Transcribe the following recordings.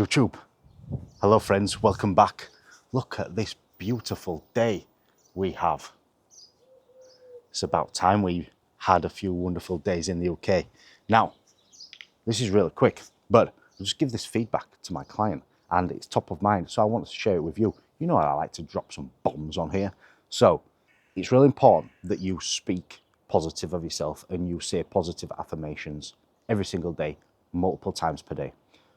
YouTube. Hello friends, welcome back. Look at this beautiful day we have. It's about time we had a few wonderful days in the UK. Now, this is really quick, but I'll just give this feedback to my client and it's top of mind, so I want to share it with you. You know I like to drop some bombs on here. So it's really important that you speak positive of yourself and you say positive affirmations every single day, multiple times per day.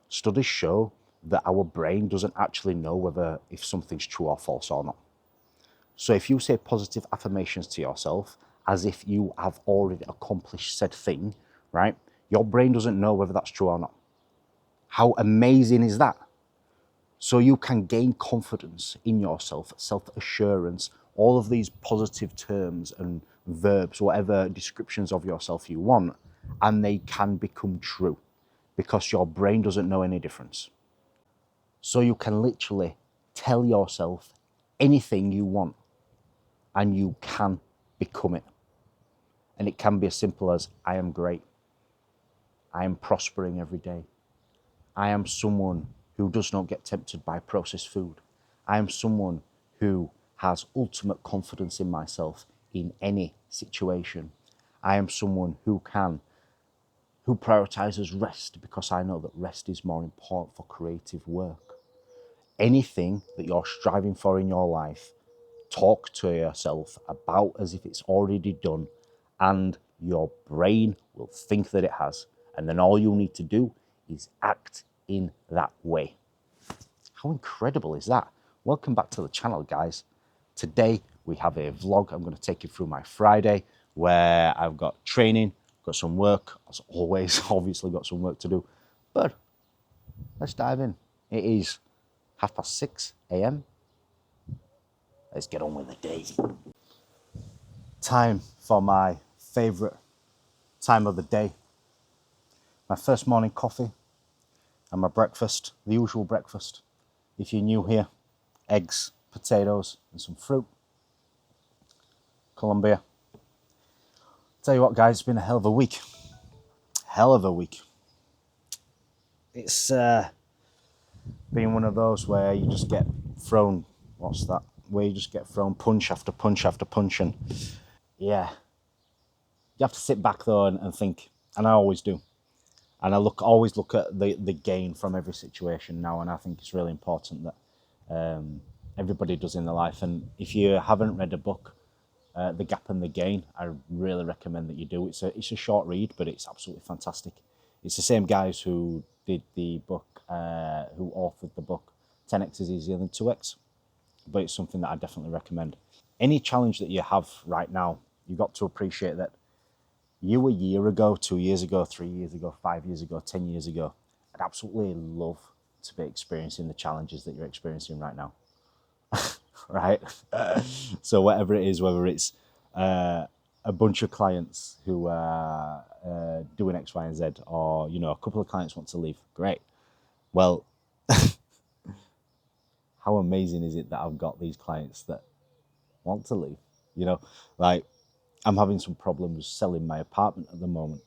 Studies show that our brain doesn't actually know whether if something's true or false or not. So if you say positive affirmations to yourself as if you have already accomplished said thing, right? Your brain doesn't know whether that's true or not. How amazing is that? So you can gain confidence in yourself, self-assurance, all of these positive terms and verbs, whatever descriptions of yourself you want, and they can become true because your brain doesn't know any difference. So you can literally tell yourself anything you want and you can become it. And it can be as simple as, I am great. I am prospering every day. I am someone who does not get tempted by processed food. I am someone who has ultimate confidence in myself in any situation. I am someone who prioritizes rest because I know that rest is more important for creative work. Anything that you're striving for in your life, talk to yourself about as if it's already done, and your brain will think that it has. And then all you need to do is act in that way. How incredible is that? Welcome back to the channel, guys. Today we have a vlog. I'm going to take you through my Friday where I've got training, got some work, as always, obviously got some work to do. But let's dive in. It is 6:30 a.m. Let's get on with the day. Time for my favorite time of the day. My first morning coffee and my breakfast, the usual breakfast. If you're new here, eggs, potatoes, and some fruit. Colombia. Tell you what, guys, it's been a hell of a week. Hell of a week. It's been one of those where you just get thrown, where you just get thrown punch after punch after punch. And yeah, you have to sit back though and think, and I always do. And I always look at the gain from every situation now, and I think it's really important that everybody does in their life. And if you haven't read a book, The Gap and the Gain, I really recommend that you do. It's a short read, but it's absolutely fantastic. It's the same guys who did the book, who authored the book 10x is easier than 2x, but it's something that I definitely recommend. Any challenge that you have right now, you've got to appreciate that you a year ago, 2 years ago, 3 years ago, 5 years ago, 10 years ago, I'd absolutely love to be experiencing the challenges that you're experiencing right now. Right? So whatever it is, whether it's a bunch of clients who are doing X, Y, and Z, or, you know, a couple of clients want to leave, great. Well, how amazing is it that I've got these clients that want to leave? You know, like, I'm having some problems selling my apartment at the moment.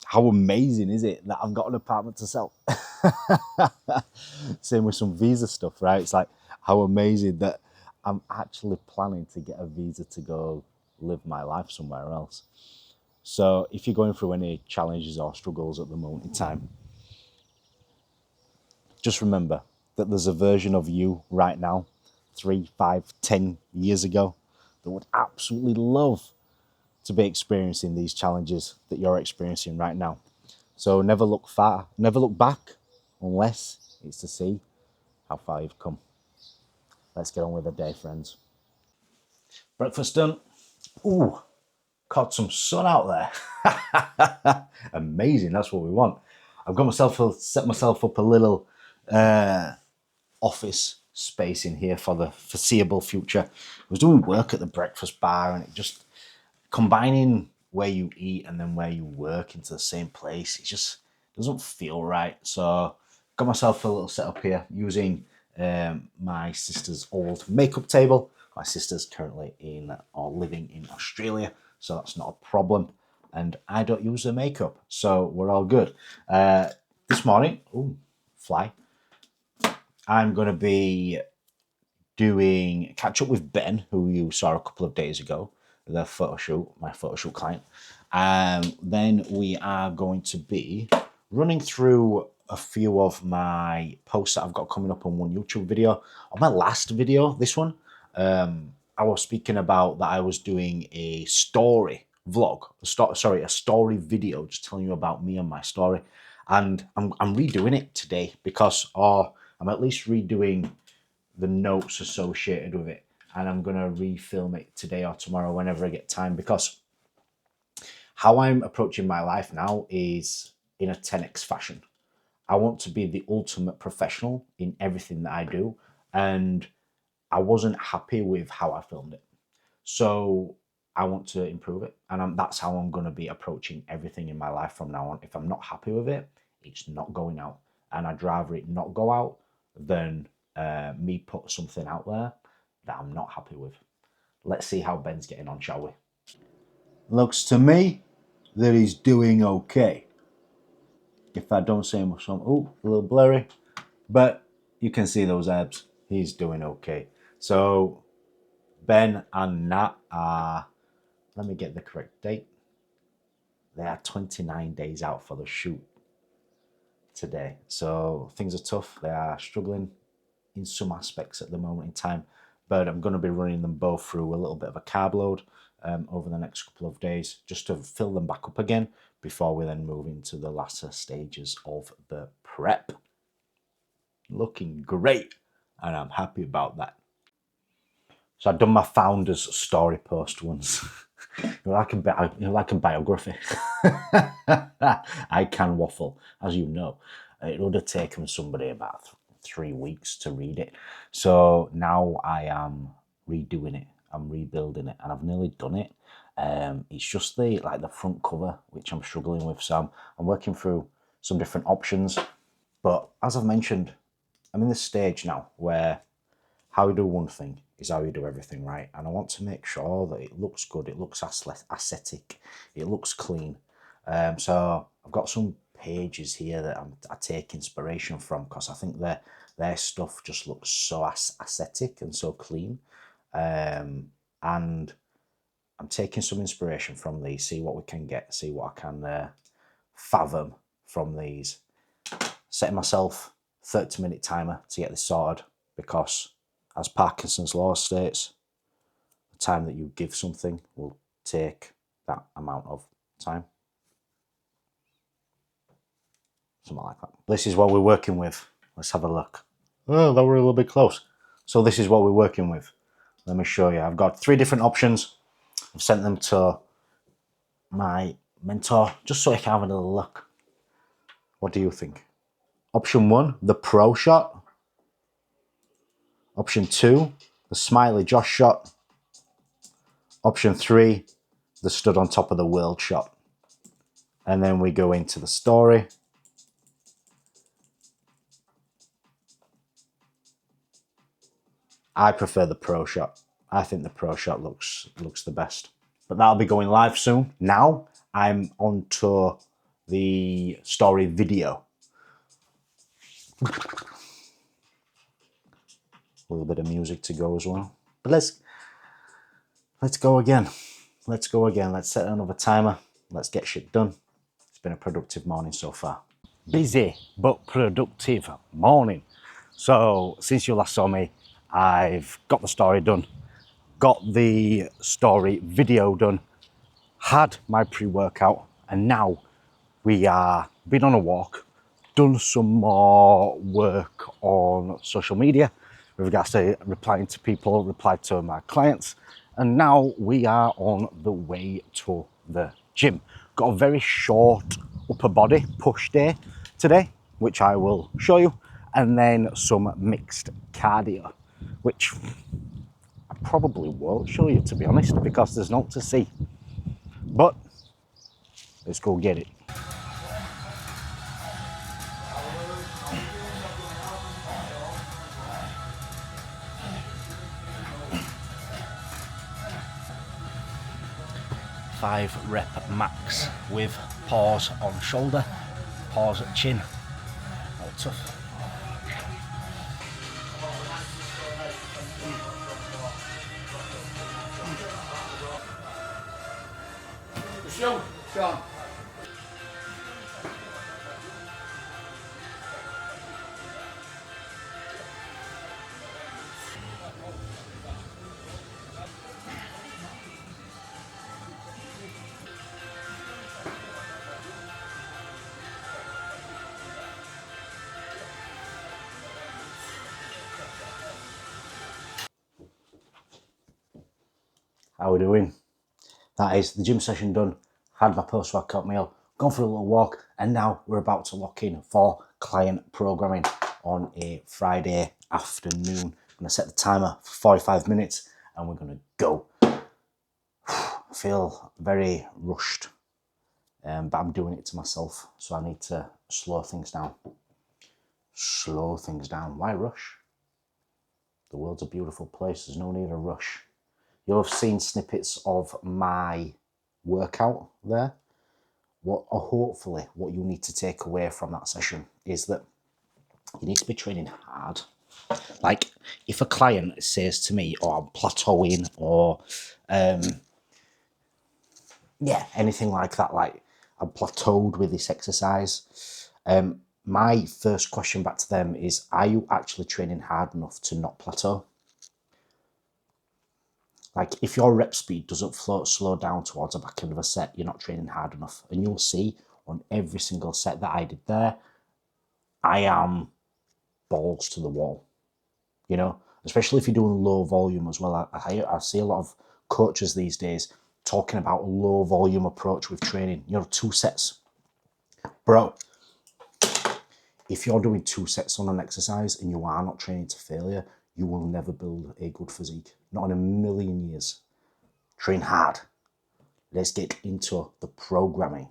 How amazing is it that I've got an apartment to sell? Same with some visa stuff, right? It's like, how amazing that I'm actually planning to get a visa to go live my life somewhere else. So if you're going through any challenges or struggles at the moment in time, just remember that there's a version of you right now, 3, 5, 10 years ago, that would absolutely love to be experiencing these challenges that you're experiencing right now. So never look back unless it's to see how far you've come. Let's get on with the day, friends. Breakfast done. Ooh, caught some sun out there. Amazing, that's what we want. I've got set myself up a little office space in here for the foreseeable future. I was doing work at the breakfast bar and it just combining where you eat and then where you work into the same place, it just doesn't feel right. So got myself a little setup here using my sister's old makeup table. My sister's currently living in Australia, so that's not a problem. And I don't use her makeup, so we're all good. This morning, fly. I'm going to be doing catch up with Ben, who you saw a couple of days ago, the photo shoot, my photo shoot client. Then we are going to be running through a few of my posts that I've got coming up on one YouTube video. On my last video, this one, I was speaking about that I was doing a story vlog, a story video, just telling you about me and my story. And I'm redoing it today because, I'm at least redoing the notes associated with it, and I'm gonna refilm it today or tomorrow whenever I get time, because how I'm approaching my life now is in a 10x fashion. I want to be the ultimate professional in everything that I do, and I wasn't happy with how I filmed it, so I want to improve it, and that's how I'm going to be approaching everything in my life from now on. If I'm not happy with it, it's not going out, and I'd rather it not go out than me put something out there that I'm not happy with. Let's see how Ben's getting on, shall we? Looks to me that he's doing okay. If I don't say much, oh, a little blurry, but you can see those abs. He's doing okay. So Ben and Nat are, let me get the correct date. They are 29 days out for the shoot today. So things are tough. They are struggling in some aspects at the moment in time, but I'm going to be running them both through a little bit of a carb load over the next couple of days, just to fill them back up again before we then move into the latter stages of the prep. Looking great, and I'm happy about that. So I've done my founder's story post once. like a biography. I can waffle, as you know. It would have taken somebody about 3 weeks to read it. So now I am redoing it. I'm rebuilding it, and I've nearly done it. It's just the front cover which I'm struggling with. So I'm working through some different options. But as I've mentioned, I'm in this stage now where how you do one thing is how you do everything, right? And I want to make sure that it looks good, it looks aesthetic, it looks clean. So I've got some pages here that I take inspiration from, because I think their stuff just looks so aesthetic and so clean. And I'm taking some inspiration from these, see what we can get, see what I can fathom from these. Setting myself 30-minute timer to get this sorted, because as Parkinson's law states, the time that you give something will take that amount of time. Something like that. This is what we're working with. Let's have a look. Oh, that were a little bit close. So this is what we're working with. Let me show you. I've got 3 different options. I've sent them to my mentor just so I can have a little look. What do you think? Option 1, the pro shot. Option 2, the smiley Josh shot. Option 3, the stood on top of the world shot. And then we go into the story. I prefer the pro shot. I think the pro shot looks the best. But that'll be going live soon. Now I'm on to the story video. A little bit of music to go as well. But let's go again. Let's go again. Let's set another timer. Let's get shit done. It's been a productive morning so far. Busy but productive morning. So since you last saw me, I've got the story done, got the story video done, had my pre-workout, and now we are been on a walk, done some more work on social media with regards to replying to people, replied to my clients, and now we are on the way to the gym. Got a very short upper body push day today, which I will show you, and then some mixed cardio, which I probably won't show you, to be honest, because there's not to see. But let's go get it. Five rep max with pause on shoulder, pause at chin. All tough. Sean. Sean. How are we doing? That is the gym session done. Had my post-workout meal, gone for a little walk, and now we're about to lock in for client programming on a Friday afternoon. I'm gonna set the timer for 45 minutes and we're gonna go. I feel very rushed, but I'm doing it to myself, so I need to slow things down. Slow things down. Why rush? The world's a beautiful place. There's no need to rush. You'll have seen snippets of my workout there. Hopefully what you need to take away from that session is that you need to be training hard. Like if a client says to me, "Oh, I'm plateauing," or anything like that, like I'm plateaued with this exercise, my first question back to them is, are you actually training hard enough to not plateau? Like if your rep speed doesn't slow down towards the back end of a set, you're not training hard enough. And you'll see on every single set that I did there, I am balls to the wall, especially if you're doing low volume as well. I see a lot of coaches these days talking about a low volume approach with training, 2 sets. Bro, if you're doing 2 sets on an exercise and you are not training to failure, you will never build a good physique. Not in a million years. Train hard. Let's get into the programming.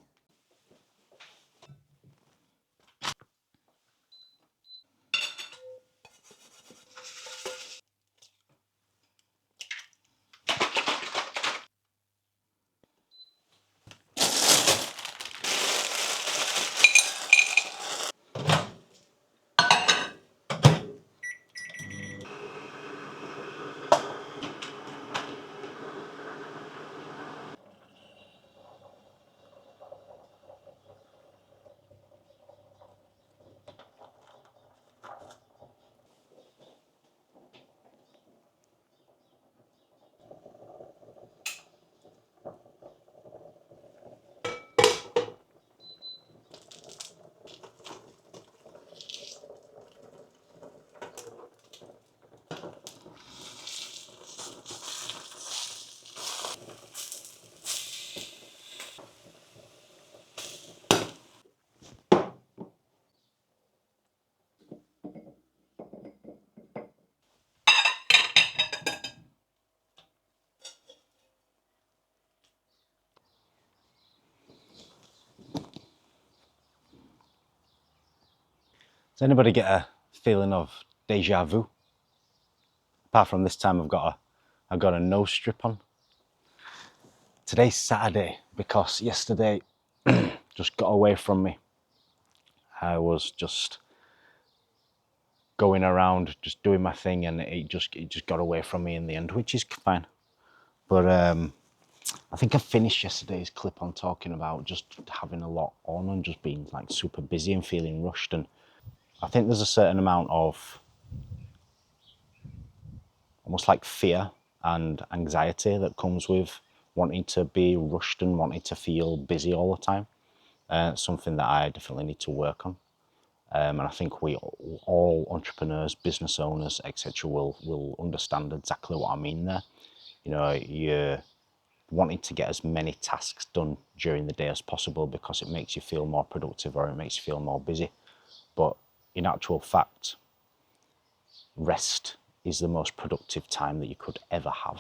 Does anybody get a feeling of deja vu? Apart from this time I've got a nose strip on. Today's Saturday because yesterday just got away from me. I was just going around, just doing my thing, and it just got away from me in the end, which is fine. But I think I finished yesterday's clip on talking about just having a lot on and just being like super busy and feeling rushed. And I think there's a certain amount of almost like fear and anxiety that comes with wanting to be rushed and wanting to feel busy all the time. Something that I definitely need to work on. And I think we all entrepreneurs, business owners, etc., will understand exactly what I mean there. You're wanting to get as many tasks done during the day as possible because it makes you feel more productive or it makes you feel more busy. But in actual fact, rest is the most productive time that you could ever have,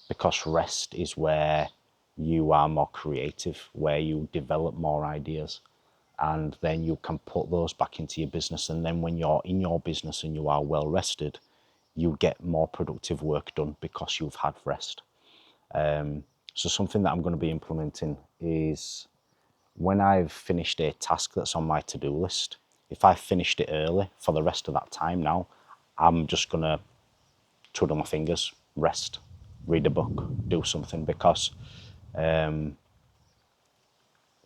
because rest is where you are more creative, where you develop more ideas, and then you can put those back into your business. And then when you're in your business and you are well rested, you get more productive work done because you've had rest. So something that I'm going to be implementing is, when I've finished a task that's on my to-do list, if I finished it early for the rest of that time now, I'm just gonna twiddle my fingers, rest, read a book, do something, because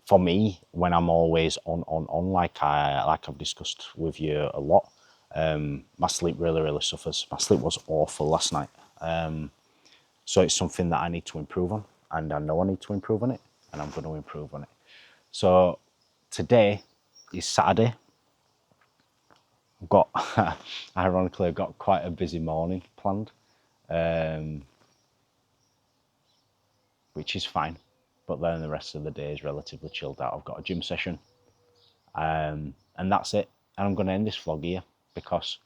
for me, when I'm always on, like I've discussed with you a lot, my sleep really suffers. My sleep was awful last night. So it's something that I need to improve on, and I know I need to improve on it, and I'm going to improve on it. So today is Saturday. I've got, ironically, I've got quite a busy morning planned, which is fine. But then the rest of the day is relatively chilled out. I've got a gym session, and that's it. And I'm going to end this vlog here because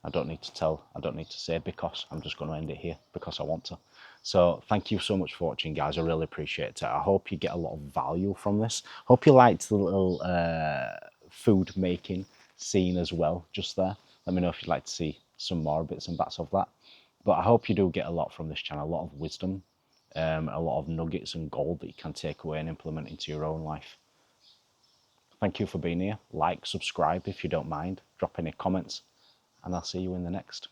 I don't need to say because, I'm just going to end it here because I want to. So thank you so much for watching, guys. I really appreciate it. I hope you get a lot of value from this. Hope you liked the little food making scene as well, just there. Let me know if you'd like to see some more bits and bats of that. But I hope you do get a lot from this channel, a lot of wisdom, a lot of nuggets and gold that you can take away and implement into your own life. Thank you for being here. Like, subscribe if you don't mind, drop any comments, and I'll see you in the next.